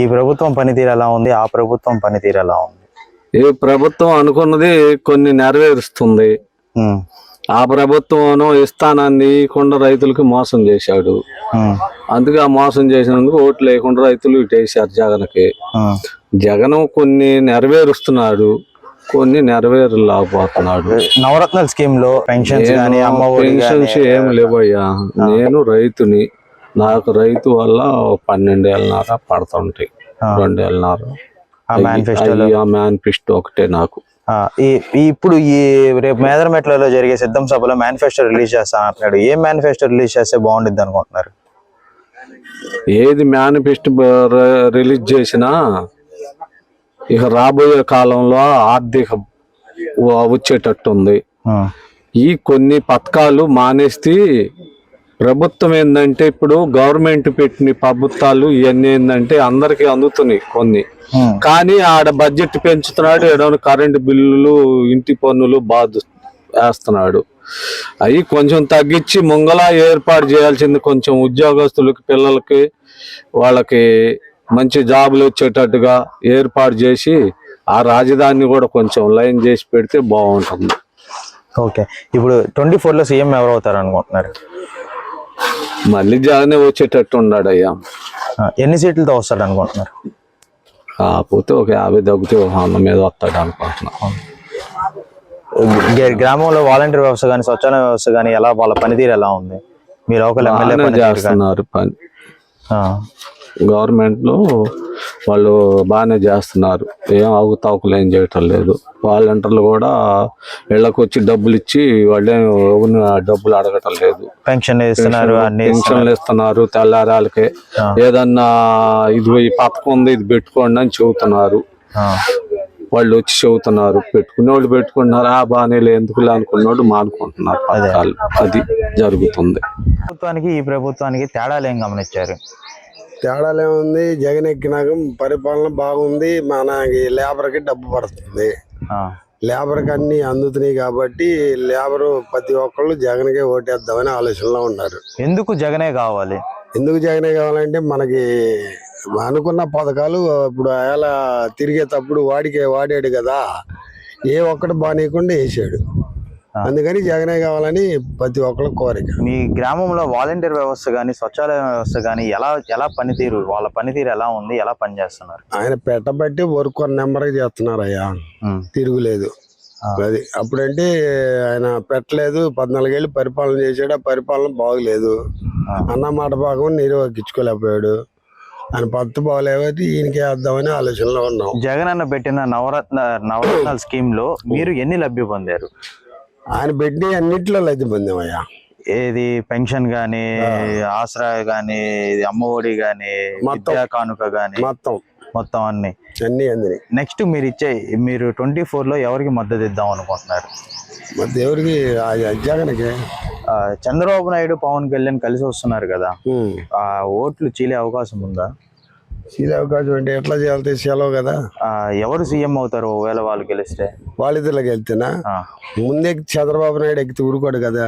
ఈ ప్రభుత్వం పనితీరు ఎలా ఉంది, ఆ ప్రభుత్వం పనితీరు ఎలా ఉంది? ఈ ప్రభుత్వం అనుకున్నది కొన్ని నెరవేరుస్తుంది. ఆ ప్రభుత్వం ఇస్తానని ఇవ్వకుండా రైతులకి మోసం చేశాడు. అందుకే ఆ మోసం చేసినందుకు ఓట్లు వేయకుండా రైతులు ఇటేసారు జగన్కి. జగన్ కొన్ని నెరవేరుస్తున్నాడు, కొన్ని నెరవేరలేకపోతున్నాడు. నవరత్నాల స్కీమ్ లో పెన్షన్స్ ఏమి లేవయ్యా. నేను రైతుని, నాకు రైతు వల్ల 12,500 పడుతుంటాయి, 2,500. మేనిఫెస్టో ఒకటే నాకు. ఇప్పుడు ఈ రేపు మేదరమెట్లలో జరిగే సిద్ధం సభలో మేనిఫెస్టో రిలీజ్ చేస్తా అంటున్నాడు. ఏ మేనిఫెస్టో రిలీజ్ చేస్తే బాగుంటుంది అనుకుంటున్నారు? ఏది మేనిఫెస్టో రిలీజ్ చేసినా ఇక రాబోయే కాలంలో ఆర్థిక వచ్చేటట్టుంది. ఈ కొన్ని పథకాలు మానేస్తే ప్రభుత్వం ఏంటంటే ఇప్పుడు గవర్నమెంట్ పెట్టిన ప్రభుత్వాలు ఇవన్నీ ఏంటంటే అందరికి అందుతున్నాయి కొన్ని, కానీ ఆడ బడ్జెట్ పెంచుతున్నాడు, ఏదైనా కరెంటు బిల్లులు, ఇంటి పన్నులు వేస్తున్నాడు. అవి కొంచెం తగ్గించి ముంగలా ఏర్పాటు చేయాల్సింది. కొంచెం ఉద్యోగస్తులకి, పిల్లలకి, వాళ్ళకి మంచి జాబులు వచ్చేటట్టుగా ఏర్పాటు చేసి ఆ రాజధానిని కూడా కొంచెం లైన్ చేసి పెడితే బాగుంటుంది. ఓకే, ఇప్పుడు 24లో సీఎం ఎవరు అవుతారు అనుకుంటున్నారు? మళ్ళీ జగనే వచ్చేటట్టు ఉన్నాడు అయ్యా. ఎన్ని సీట్లతో వస్తాడు అనుకుంటున్నారు? కాకపోతే ఒక 50 తగ్గితే 100 మీద వస్తాడు అనుకుంటున్నాను. గ్రామంలో వాలంటీర్ వ్యవస్థ కానీ, స్వచ్ఛంద వ్యవస్థ కానీ ఎలా, వాళ్ళ పనితీరు ఎలా ఉంది? మీ లోకల్ ఎమ్మెల్యే చేస్తున్నారు పని. గవర్నమెంట్ లో వాళ్ళు బాగానే చేస్తున్నారు, ఏం అవకతవకలు ఏం చేయటం లేదు. వాలంటీర్లు కూడా ఇళ్ళకి వచ్చి డబ్బులు ఇచ్చి వాళ్ళే డబ్బులు అడగటం లేదు. పెన్షన్లు ఇస్తున్నారు. తెల్లారాలకే ఏదన్నా ఇది ఈ పథకం ఉంది, ఇది పెట్టుకోండి అని చెబుతున్నారు. వాళ్ళు వచ్చి చెబుతున్నారు, పెట్టుకునే వాళ్ళు పెట్టుకుంటున్నారు. బాగానే ఎందుకులే అనుకున్నోళ్ళు మానుకుంటున్నారు పథకాలు. అది జరుగుతుంది. ప్రభుత్వానికి ఈ ప్రభుత్వానికి తేడాలు ఏం గమనించారు? తేడాలు ఏముంది, జగన్ ఎక్కినాక పరిపాలన బాగుంది. మనకి లేబర్కి డబ్బు పడుతుంది, లేబర్కి అన్ని అందుతున్నాయి. కాబట్టి లేబరు ప్రతి ఒక్కళ్ళు జగన్కే ఓటేద్దామని ఆలోచనలో ఉన్నారు. ఎందుకు జగనే కావాలి? ఎందుకు జగనే కావాలంటే మనకి అనుకున్న పథకాలు ఇప్పుడు అలా తిరిగేటప్పుడు వాడాడు కదా, ఏ ఒక్కటి బాగానేయకుండా వేసాడు. అందుకని జగనే కావాలని ప్రతి ఒక్కళ్ళ కోరిక. మీ గ్రామంలో వాలంటీర్ వ్యవస్థ కానీ, స్వచ్ఛాలయ వ్యవస్థ కానీ ఎలా పనితీరు, వాళ్ళ పనితీరు ఎలా ఉంది, ఎలా పనిచేస్తున్నారు? ఆయన పెట్టబట్టి వర్క్ నెంబర్గా చేస్తున్నారు అయ్యా, తిరుగులేదు. అది అప్పుడంటే ఆయన పెట్టలేదు, 14 ఏళ్ళు పరిపాలన చేసాడు. ఆ పరిపాలన బాగలేదు, అన్నమాట భాగం నిర్వహించుకోలేకపోయాడు. ఆయన పత్తు బాగలేకపోతే ఈయనకే వేద్దామని ఆలోచనలో ఉన్నాం. జగన్ అన్న పెట్టిన నవరత్నాల స్కీమ్ లో మీరు ఎన్ని లబ్ధి పొందారు? ఆయన పెట్టిన అన్నింటిలో లబ్ధి పొందామయ్యా. ఏది పెన్షన్ గానీ, ఆసరా గానీ, అమ్మఒడి గానీ, విద్యా కానుక గానీ, మొత్తం అన్ని అందినాయి. నెక్స్ట్ మీరు 24లో ఎవరికి మద్దతు ఇద్దాం అనుకుంటున్నారు? ఎవరికి? జగన్కి. చంద్రబాబు నాయుడు, పవన్ కళ్యాణ్ కలిసి వస్తున్నారు కదా, ఆ ఓట్లు చీలే అవకాశం ఉందా? చీలే అవకాశం అంటే ఎట్లా చేయాలి? సెలవు కదా. ఎవరు సీఎం అవుతారు ఒకవేళ వాళ్ళు గెలిస్తే? వాళ్ళిద్దరికి వెళ్తేనా? ముందే చంద్రబాబు నాయుడు ఎక్కితే ఊరుకోడు కదా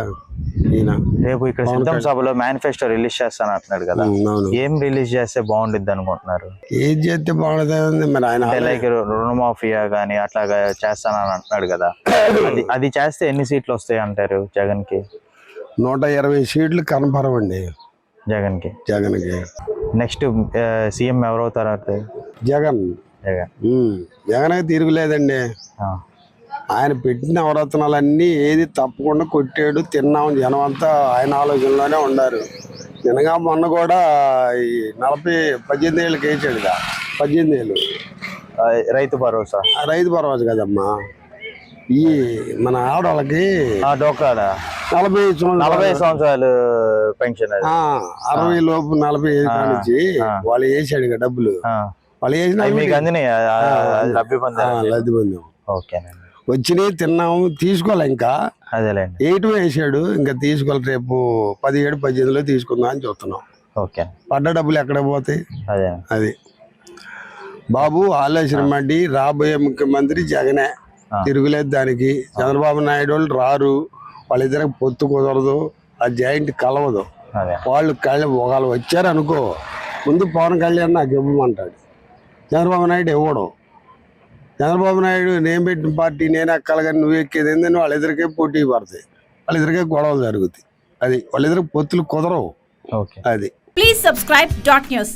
ఈయన. రేపు ఇక్కడ సిద్ధం సభలో మేనిఫెస్టో రిలీజ్ చేస్తాను అంటున్నాడు కదా, ఏం రిలీజ్ చేస్తే బాగుంటుంది అనుకుంటున్నారు? ఏం చేస్తే బాగుంటుంది మరి? ఆయన లైక్ రుణమాఫియా గానీ అట్లాగా చేస్తానని అంటున్నాడు కదా, అది చేస్తే ఎన్ని సీట్లు వస్తాయి అంటారు జగన్ కి? 120 సీట్లు కన్ఫర్మ్ అండి జగన్కి. నెక్స్ట్ సీఎం ఎవరు అవుతారు? జగన్. జగన్ తిరుగులేదండి. ఆయన పెట్టిన నవరత్నాలన్నీ ఏది తప్పకుండా కొట్టాడు, తిన్నాము. జనం అంతా ఆయన ఆలోచనలోనే ఉన్నారు. నిన్నగా మొన్న కూడా ఈ 18 ఏళ్ళకి వేసాడు కదా, 18 ఏళ్ళు రైతు భరోసా. రైతు భరోసా కదమ్మా, ఈ మన ఆడవాళ్ళకి 40 సంవత్సరాలు పెన్షన్, 60 లోపు 45 నుంచి వాళ్ళు వేసాడు కదా డబ్బులు. వాళ్ళు వేసిన లబ్ధి పొందాం. వచ్చినాయి, తిన్నాము, తీసుకోవాలి. ఇంకా వేయటం వేసాడు, ఇంకా తీసుకోవాలి. రేపు 17-18లో తీసుకుందాం అని చూస్తున్నాం. పడ్డ డబ్బులు ఎక్కడ పోతాయి? అది బాబు ఆలోచన మండి. రాబోయే ముఖ్యమంత్రి జగనే, తిరుగులేదు దానికి. చంద్రబాబు నాయుడు వాళ్ళు రారు, వాళ్ళిద్దరికి పొత్తు కుదరదు, ఆ జాయింట్ కలవదు. వాళ్ళు ఒకళ్ళు వచ్చారు అనుకో, ముందు పవన్ కళ్యాణ్ నాకు ఇవ్వమంటాడు. చంద్రబాబు నాయుడు ఇవ్వడు. చంద్రబాబు నాయుడు నేను పెట్టిన పార్టీ నేను ఎక్కాలి కానీ నువ్వు ఎక్కేది ఏంటని వాళ్ళిద్దరికే పోటీ పడతాయి, వాళ్ళిద్దరికే గొడవలు జరుగుతాయి. అది వాళ్ళిద్దరికి పొత్తులు కుదరవు. ఓకే. అది Please subscribe Dot News.